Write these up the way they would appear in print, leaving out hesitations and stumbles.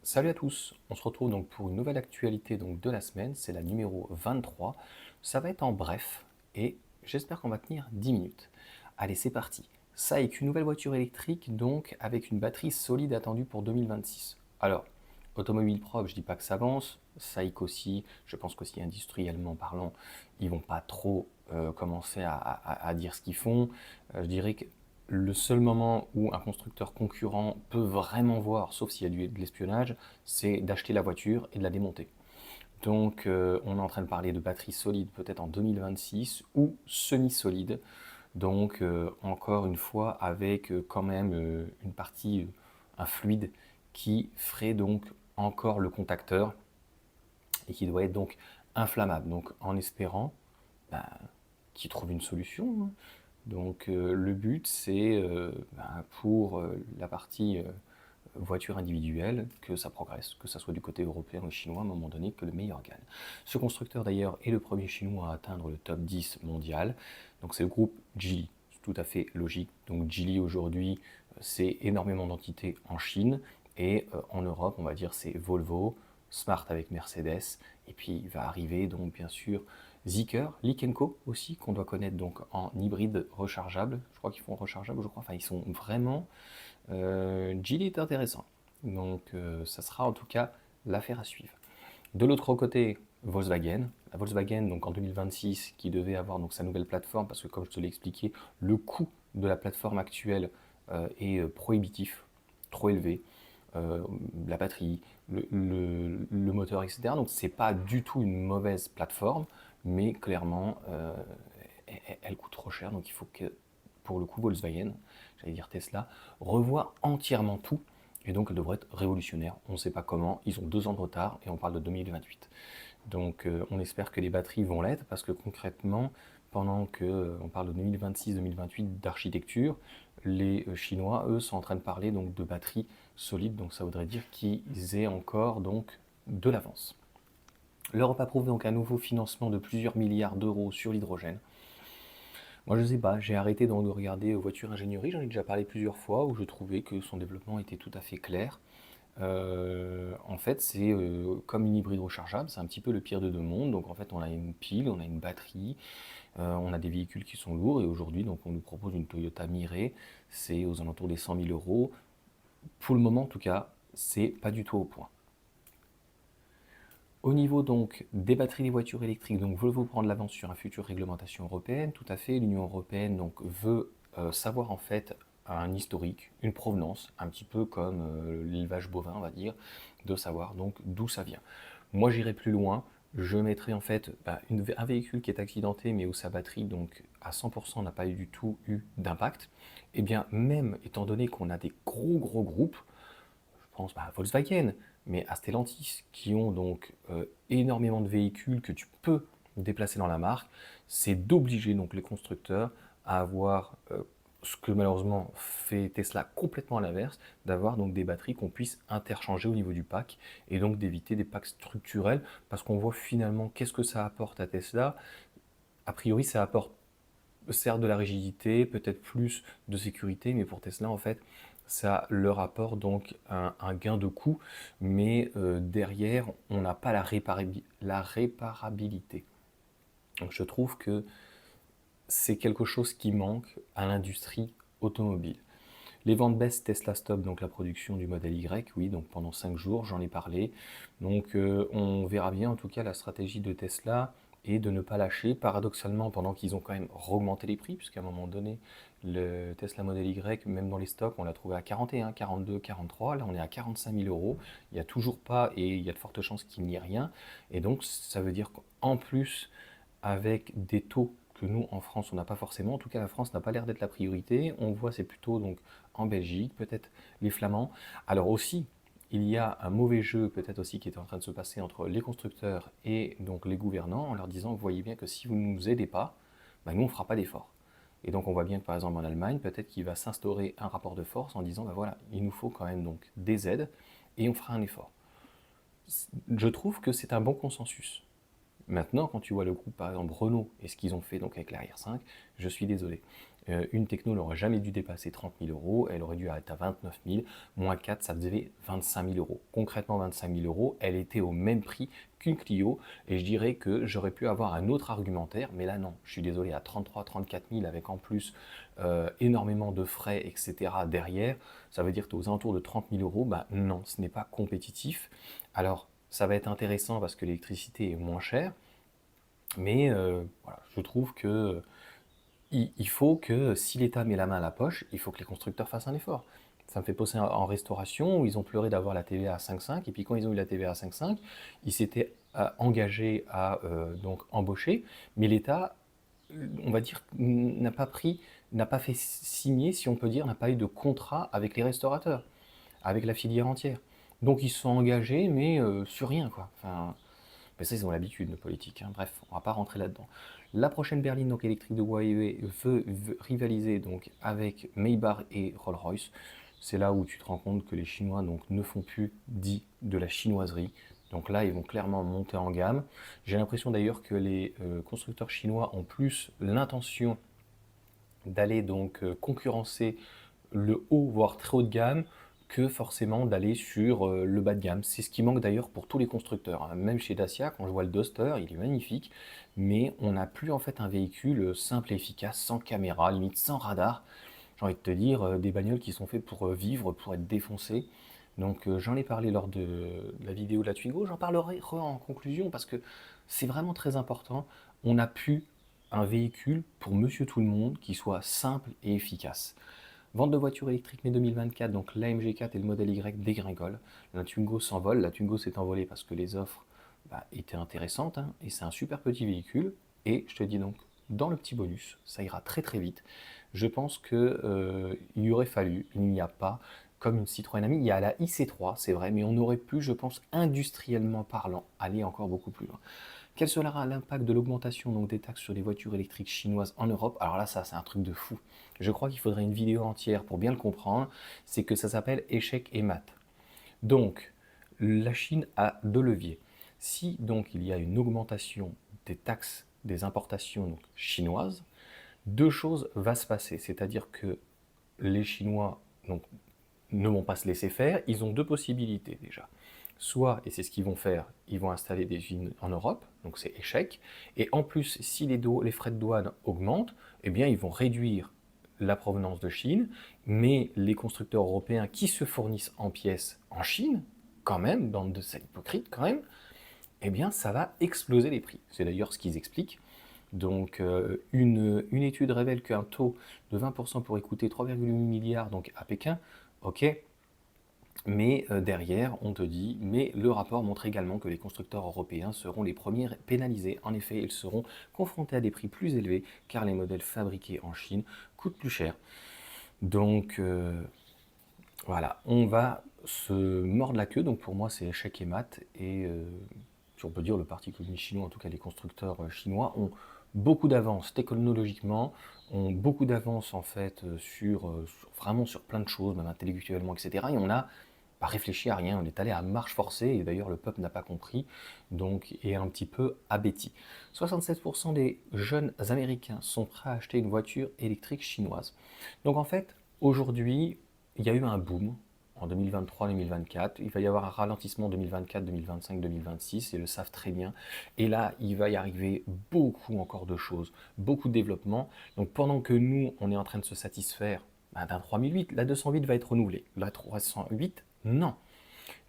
Salut à tous, on se retrouve donc pour une nouvelle actualité donc de la semaine, c'est la numéro 23. Ça va être en bref et j'espère qu'on va tenir 10 minutes. Allez, c'est parti. SAIC, une nouvelle voiture électrique donc avec une batterie solide attendue pour 2026. Alors, automobile propre, je dis pas que ça avance, SAIC aussi, je pense qu'aussi industriellement parlant, ils vont pas trop commencer à dire ce qu'ils font. Je dirais que le seul moment où un constructeur concurrent peut vraiment voir, sauf s'il y a de l'espionnage, c'est d'acheter la voiture et de la démonter. Donc on est en train de parler de batterie solide peut-être en 2026 ou semi-solide. Donc encore une fois avec quand même une partie, un fluide qui ferait donc encore le contacteur et qui doit être donc inflammable. Donc en espérant bah, qu'ils trouvent une solution, hein. Donc le but c'est pour la partie voiture individuelle que ça progresse, que ça soit du côté européen ou chinois, à un moment donné, que le meilleur gagne. Ce constructeur d'ailleurs est le premier chinois à atteindre le top 10 mondial, donc c'est le groupe Geely, c'est tout à fait logique. Donc Geely aujourd'hui, c'est énormément d'entités en Chine, et en Europe, on va dire c'est Volvo, Smart avec Mercedes, et puis il va arriver donc bien sûr Zeekr, Lynk & Co aussi, qu'on doit connaître donc en hybride rechargeable. Je crois qu'ils font rechargeable, je crois. Enfin, ils sont vraiment Geely est intéressant. Donc ça sera en tout cas l'affaire à suivre. De l'autre côté, Volkswagen. La Volkswagen, donc en 2026, qui devait avoir donc sa nouvelle plateforme, parce que comme je te l'ai expliqué, le coût de la plateforme actuelle est prohibitif, trop élevé. Euh, la batterie, le moteur, etc. Donc c'est pas du tout une mauvaise plateforme, mais clairement elle coûte trop cher. Donc il faut que pour le coup Volkswagen, j'allais dire Tesla, revoie entièrement tout. Et donc elle devrait être révolutionnaire. On ne sait pas comment, ils ont 2 ans de retard et on parle de 2028. Donc on espère que les batteries vont l'être parce que concrètement, pendant qu'on parle de 2026-2028 d'architecture, les Chinois, eux, sont en train de parler donc de batteries solides. Donc ça voudrait dire qu'ils aient encore donc de l'avance. L'Europe approuve donc un nouveau financement de plusieurs milliards d'euros sur l'hydrogène. Moi, je sais pas, j'ai arrêté donc de regarder Voiture Ingénierie, j'en ai déjà parlé plusieurs fois, où je trouvais que son développement était tout à fait clair. En fait, c'est comme une hybride rechargeable, c'est un petit peu le pire de deux mondes. Donc en fait, on a une pile, on a une batterie, on a des véhicules qui sont lourds, et aujourd'hui, donc on nous propose une Toyota Mirai, c'est aux alentours des 100 000 euros. Pour le moment, en tout cas, c'est pas du tout au point. Au niveau donc des batteries des voitures électriques, donc Volvo prend de l'avance sur une future réglementation européenne, tout à fait. L'Union européenne donc veut savoir en fait un historique, une provenance, un petit peu comme l'élevage bovin, on va dire, de savoir donc d'où ça vient. Moi, j'irai plus loin. Je mettrai en fait un véhicule qui est accidenté, mais où sa batterie donc à 100% n'a pas eu du tout eu d'impact. Et bien même étant donné qu'on a des gros groupes, je pense à Volkswagen, mais à Stellantis, qui ont donc énormément de véhicules que tu peux déplacer dans la marque, c'est d'obliger donc les constructeurs à avoir ce que malheureusement fait Tesla complètement à l'inverse, d'avoir donc des batteries qu'on puisse interchanger au niveau du pack et donc d'éviter des packs structurels parce qu'on voit finalement qu'est-ce que ça apporte à Tesla. A priori, ça apporte certes de la rigidité, peut-être plus de sécurité, mais pour Tesla, en fait, ça leur apporte donc un gain de coût, mais derrière, on n'a pas la réparabilité. Donc je trouve que c'est quelque chose qui manque à l'industrie automobile. Les ventes baissent, Tesla stop donc la production du modèle Y, oui, donc pendant 5 jours, j'en ai parlé. Donc on verra bien en tout cas la stratégie de Tesla et de ne pas lâcher. Paradoxalement, pendant qu'ils ont quand même augmenté les prix, puisqu'à un moment donné, le Tesla Model Y, même dans les stocks, on l'a trouvé à 41, 42, 43. Là, on est à 45 000 euros. Il n'y a toujours pas, et il y a de fortes chances qu'il n'y ait rien. Et donc, ça veut dire qu'en plus, avec des taux que nous, en France, on n'a pas forcément. En tout cas, la France n'a pas l'air d'être la priorité. On voit, c'est plutôt donc en Belgique, peut-être les Flamands. Alors aussi, il y a un mauvais jeu peut-être aussi qui est en train de se passer entre les constructeurs et donc les gouvernants en leur disant, vous voyez bien que si vous ne nous aidez pas, ben nous, on ne fera pas d'efforts. Et donc on voit bien que par exemple en Allemagne, peut-être qu'il va s'instaurer un rapport de force en disant, ben voilà, il nous faut quand même donc des aides et on fera un effort. Je trouve que c'est un bon consensus. Maintenant, quand tu vois le groupe, par exemple Renault, et ce qu'ils ont fait donc avec la R5, je suis désolé. Une techno n'aurait jamais dû dépasser 30 000 euros, elle aurait dû être à 29 000, moins 4, ça faisait 25 000 euros. Concrètement, 25 000 euros, elle était au même prix qu'une Clio, et je dirais que j'aurais pu avoir un autre argumentaire, mais là non, je suis désolé, à 33 34 000 avec en plus énormément de frais, etc. derrière, ça veut dire que tu es aux alentours de 30 000 euros, bah non, ce n'est pas compétitif. Alors, ça va être intéressant parce que l'électricité est moins chère, mais voilà, je trouve que il faut que si l'État met la main à la poche, il faut que les constructeurs fassent un effort. Ça me fait penser en restauration où ils ont pleuré d'avoir la TVA à 5,5 et puis quand ils ont eu la TVA à 5,5, ils s'étaient engagés à donc embaucher, mais l'État, on va dire, n'a pas fait signer, si on peut dire, n'a pas eu de contrat avec les restaurateurs, avec la filière entière. Donc ils se sont engagés, mais sur rien, quoi. Enfin, mais ça, ils ont l'habitude, nos politiques, hein. Bref, on ne va pas rentrer là-dedans. La prochaine berline donc, électrique de Huawei veut rivaliser donc, avec Maybach et Rolls-Royce. C'est là où tu te rends compte que les Chinois donc, ne font plus dit de la chinoiserie. Donc là, ils vont clairement monter en gamme. J'ai l'impression d'ailleurs que les constructeurs chinois ont plus l'intention d'aller donc concurrencer le haut, voire très haut de gamme, que forcément d'aller sur le bas de gamme. C'est ce qui manque d'ailleurs pour tous les constructeurs, hein. Même chez Dacia, quand je vois le Duster, il est magnifique, mais on n'a plus en fait un véhicule simple et efficace, sans caméra, limite sans radar. J'ai envie de te dire, des bagnoles qui sont faites pour vivre, pour être défoncées. Donc j'en ai parlé lors de la vidéo de la Twingo, j'en parlerai en conclusion parce que c'est vraiment très important. On n'a plus un véhicule pour monsieur tout le monde qui soit simple et efficace. Vente de voitures électriques mai 2024, donc l'AMG 4 et le modèle Y dégringolent. La Twingo s'envole. La Twingo s'est envolée parce que les offres étaient intéressantes, hein, et c'est un super petit véhicule. Et je te dis donc, dans le petit bonus, ça ira très très vite. Je pense qu'il y aurait fallu, il n'y a pas, comme une Citroën Ami, il y a la IC3, c'est vrai, mais on aurait pu, je pense, industriellement parlant, aller encore beaucoup plus loin. Quel sera l'impact de l'augmentation donc, des taxes sur les voitures électriques chinoises en Europe? Alors là, ça, c'est un truc de fou. Je crois qu'il faudrait une vidéo entière pour bien le comprendre. C'est que ça s'appelle échec et maths. Donc, la Chine a deux leviers. Si donc il y a une augmentation des taxes des importations donc, chinoises, deux choses vont se passer. C'est-à-dire que les Chinois donc, ne vont pas se laisser faire. Ils ont deux possibilités déjà. Soit, et c'est ce qu'ils vont faire, ils vont installer des usines en Europe, donc c'est échec. Et en plus, si les frais de douane augmentent, eh bien ils vont réduire la provenance de Chine, mais les constructeurs européens qui se fournissent en pièces en Chine, quand même, bande de sales hypocrites quand même, eh bien ça va exploser les prix. C'est d'ailleurs ce qu'ils expliquent. Donc une étude révèle qu'un taux de 20% pourrait coûter 3,8 milliards donc à Pékin, ok, mais derrière, on te dit, mais le rapport montre également que les constructeurs européens seront les premiers pénalisés. En effet, ils seront confrontés à des prix plus élevés car les modèles fabriqués en Chine coûtent plus cher. Donc voilà, on va se mordre la queue. Donc pour moi, c'est échec et mat. Et si on peut dire le Parti communiste chinois, en tout cas les constructeurs chinois, ont beaucoup d'avance technologiquement, ont beaucoup d'avance en fait vraiment sur plein de choses, même intellectuellement, etc. Et on a pas réfléchi à rien, on est allé à marche forcée, et d'ailleurs le peuple n'a pas compris, donc est un petit peu abéti. 67% des jeunes américains sont prêts à acheter une voiture électrique chinoise. Donc en fait, aujourd'hui, il y a eu un boom en 2023-2024, il va y avoir un ralentissement 2024, 2025, 2026, ils le savent très bien, et là, il va y arriver beaucoup encore de choses, beaucoup de développement. Donc pendant que nous, on est en train de se satisfaire d'un 3008, la 208 va être renouvelée, la 308, non.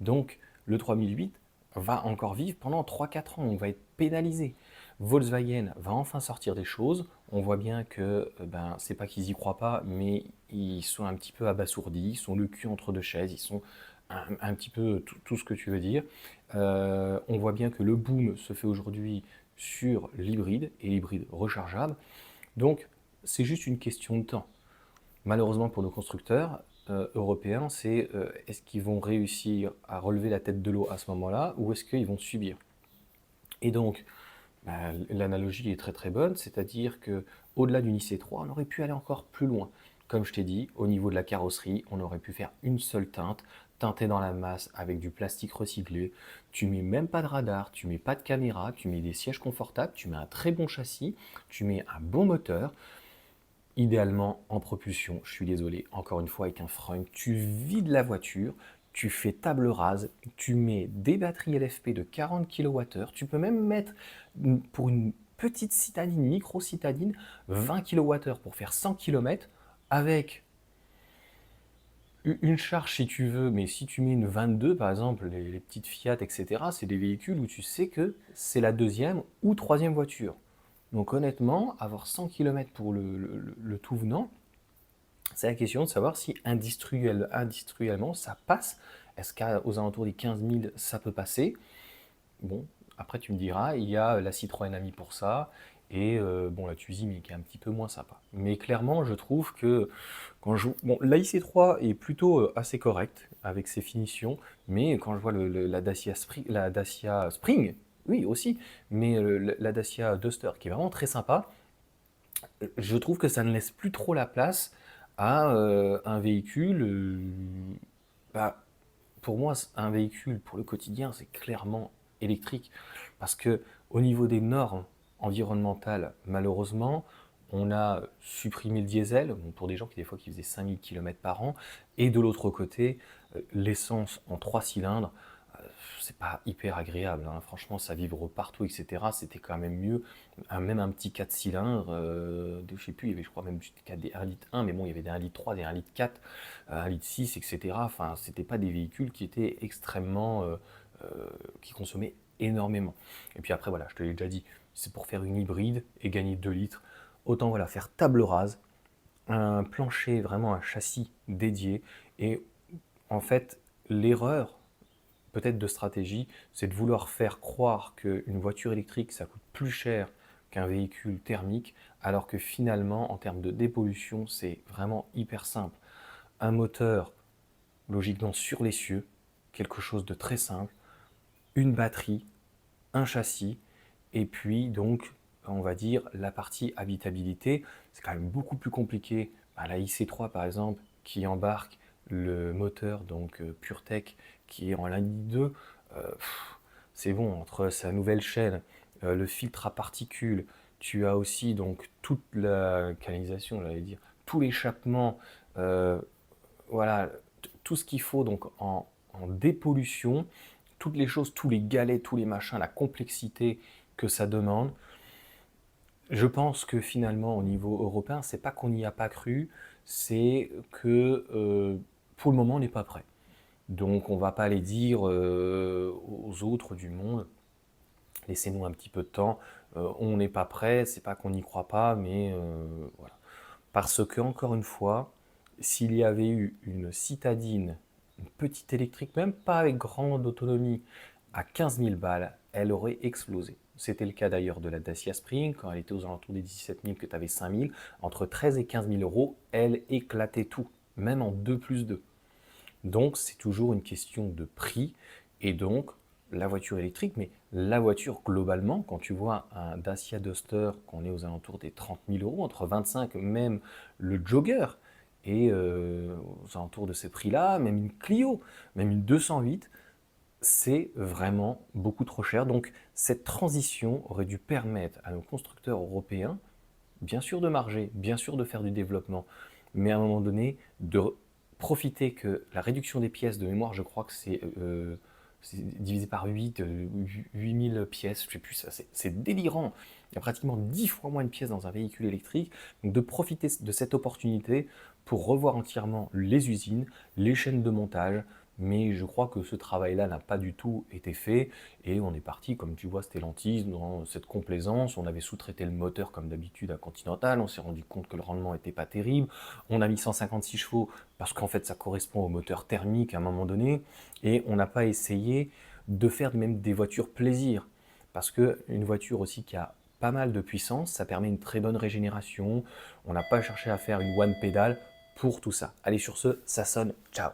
Donc le 3008 va encore vivre pendant 3-4 ans, on va être pénalisé. Volkswagen va enfin sortir des choses, on voit bien que c'est pas qu'ils y croient pas, mais ils sont un petit peu abasourdis, ils sont le cul entre deux chaises, ils sont un petit peu tout ce que tu veux dire. On voit bien que le boom se fait aujourd'hui sur l'hybride et l'hybride rechargeable, donc c'est juste une question de temps. Malheureusement pour nos constructeurs européens, c'est est-ce qu'ils vont réussir à relever la tête de l'eau à ce moment-là ou est-ce qu'ils vont subir? Et donc, l'analogie est très très bonne, c'est-à-dire que au-delà d'une IC3, on aurait pu aller encore plus loin. Comme je t'ai dit, au niveau de la carrosserie, on aurait pu faire une seule teinte, teintée dans la masse avec du plastique recyclé. Tu mets même pas de radar, tu mets pas de caméra, tu mets des sièges confortables, tu mets un très bon châssis, tu mets un bon moteur. idéalement en propulsion. Je suis désolé, encore une fois avec un frein, tu vides la voiture, tu fais table rase, tu mets des batteries LFP de 40 kWh, tu peux même mettre pour une petite citadine, micro-citadine, 20 kWh pour faire 100 km avec une charge si tu veux, mais si tu mets une 22 par exemple, les petites Fiat, etc., c'est des véhicules où tu sais que c'est la deuxième ou troisième voiture. Donc honnêtement, avoir 100 km pour le tout venant, c'est la question de savoir si industriellement ça passe. Est-ce qu'aux alentours des 15 000 ça peut passer? Bon, après tu me diras, il y a la Citroën Ami pour ça, et bon, la Twizy qui est un petit peu moins sympa. Mais clairement, je trouve que bon, la IC3 est plutôt assez correcte avec ses finitions, mais quand je vois la Dacia Spring, oui aussi, mais la Dacia Duster qui est vraiment très sympa, je trouve que ça ne laisse plus trop la place à un véhicule. Bah, pour moi, un véhicule pour le quotidien, c'est clairement électrique. Parce que au niveau des normes environnementales, malheureusement, on a supprimé le diesel, bon, pour des gens qui des fois qui faisaient 5000 km par an, et de l'autre côté, l'essence en 3 cylindres, c'est pas hyper agréable, hein. Franchement, ça vibre partout, etc. C'était quand même mieux. Même un petit 4 cylindres, je sais plus, il y avait, je crois, même jusqu'à des 1 litre 1, mais bon, il y avait des 1 litre 3, des 1 litre 4, 1 litre 6, etc. Enfin, c'était pas des véhicules qui étaient extrêmement. Qui consommaient énormément. Et puis après, voilà, je te l'ai déjà dit, c'est pour faire une hybride et gagner 2 litres. Autant, voilà, faire table rase, un plancher, vraiment un châssis dédié. Et en fait, l'erreur peut-être de stratégie, c'est de vouloir faire croire qu'une voiture électrique, ça coûte plus cher qu'un véhicule thermique, alors que finalement, en termes de dépollution, c'est vraiment hyper simple. Un moteur, logiquement sur les cieux, quelque chose de très simple, une batterie, un châssis, et puis donc, on va dire, la partie habitabilité, c'est quand même beaucoup plus compliqué. La IC3 par exemple, qui embarque le moteur, donc PureTech, qui est en ligne 2, c'est bon, entre sa nouvelle chaîne, le filtre à particules, tu as aussi donc toute la canalisation, j'allais dire, tout l'échappement, euh, voilà, tout ce qu'il faut donc en dépollution, toutes les choses, tous les galets, tous les machins, la complexité que ça demande. Je pense que finalement, au niveau européen, c'est pas qu'on n'y a pas cru, c'est que pour le moment, on n'est pas prêt. Donc, on va pas aller dire aux autres du monde, laissez-nous un petit peu de temps, on n'est pas prêt, c'est pas qu'on n'y croit pas, mais voilà. Parce que, encore une fois, s'il y avait eu une citadine, une petite électrique, même pas avec grande autonomie, à 15 000 balles, elle aurait explosé. C'était le cas d'ailleurs de la Dacia Spring, quand elle était aux alentours des 17 000, que tu avais 5 000. Entre 13 et 15 000 euros, elle éclatait tout, même en 2 plus 2. Donc c'est toujours une question de prix, et donc la voiture électrique, mais la voiture globalement, quand tu vois un Dacia Duster, qu'on est aux alentours des 30 000 euros, entre 25, même le Jogger, et aux alentours de ces prix-là, même une Clio, même une 208, c'est vraiment beaucoup trop cher. Donc cette transition aurait dû permettre à nos constructeurs européens, bien sûr de marger, bien sûr de faire du développement, mais à un moment donné, de profiter que la réduction des pièces de mémoire, je crois que c'est divisé par 8, 8000 pièces, je sais plus, c'est délirant. Il y a pratiquement 10 fois moins de pièces dans un véhicule électrique. Donc de profiter de cette opportunité pour revoir entièrement les usines, les chaînes de montage, mais je crois que ce travail-là n'a pas du tout été fait et on est parti, comme tu vois, Stellantis, dans cette complaisance. On avait sous-traité le moteur comme d'habitude à Continental, on s'est rendu compte que le rendement n'était pas terrible. On a mis 156 chevaux parce qu'en fait ça correspond au moteur thermique à un moment donné et on n'a pas essayé de faire même des voitures plaisir parce qu'une voiture aussi qui a pas mal de puissance, ça permet une très bonne régénération. On n'a pas cherché à faire une one pédale pour tout ça. Allez, sur ce, ça sonne, ciao.